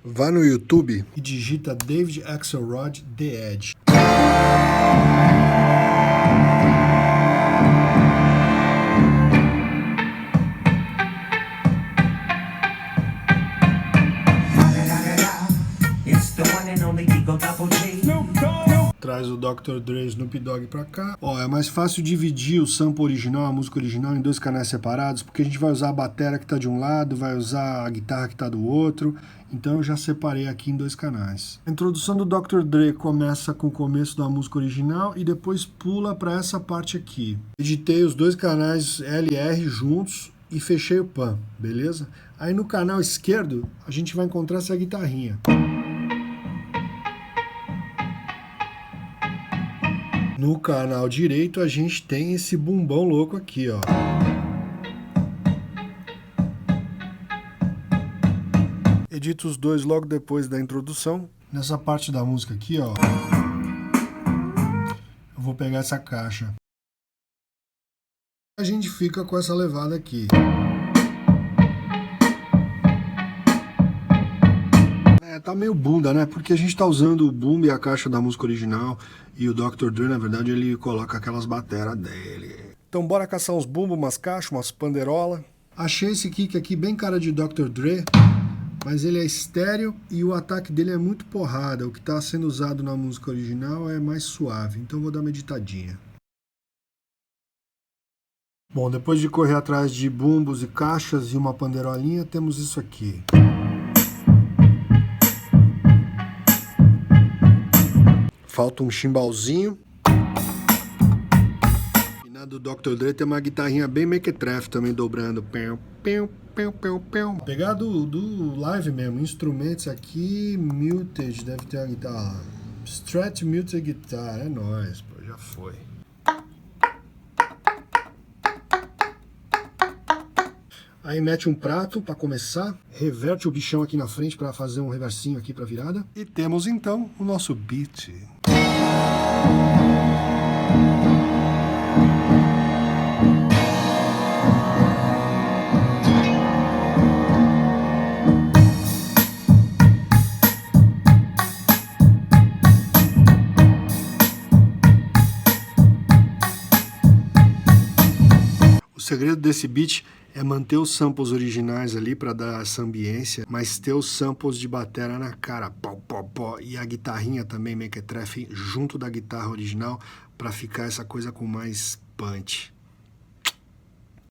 Vá no YouTube e digita David Axelrod The Edge. Traz o Dr. Dre e Snoop Dogg pra cá. Ó, é mais fácil dividir o sample original, a música original, em dois canais separados, porque a gente vai usar a bateria que tá de um lado, vai usar a guitarra que tá do outro. Então eu já separei aqui em dois canais. A introdução do Dr. Dre começa com o começo da música original e depois pula para essa parte aqui. Editei os dois canais LR juntos e fechei o pan, beleza? Aí no canal esquerdo a gente vai encontrar essa guitarrinha. No canal direito a gente tem esse bumbão louco aqui, ó. Edito os dois logo depois da introdução. Nessa parte da música aqui, ó, eu vou pegar essa caixa. A gente fica com essa levada aqui. Tá meio bunda, né? Porque a gente tá usando o boom e a caixa da música original e o Dr. Dre, na verdade, ele coloca aquelas bateras dele. Então bora caçar uns bumbos, umas caixas, umas panderola. Achei esse kick aqui bem cara de Dr. Dre, mas ele é estéreo e o ataque dele é muito porrada. O que tá sendo usado na música original é mais suave, então vou dar uma editadinha. Bom, depois de correr atrás de bumbos e caixas e uma panderolinha, temos isso aqui. Falta um chimbalzinho. E na do Dr. Dre tem uma guitarrinha bem mequetrefe também dobrando. Pegar do live mesmo, instrumentos aqui, muted, deve ter a guitarra. Strat muted guitar, é nóis, pô, já foi. Aí mete um prato para começar, reverte o bichão aqui na frente para fazer um reversinho aqui para virada. E temos então o nosso beat. O segredo desse beat é manter os samples originais ali para dar essa ambiência, mas ter os samples de bateria na cara, pó, pó, pó, e a guitarrinha também mequetrefe junto da guitarra original para ficar essa coisa com mais punch.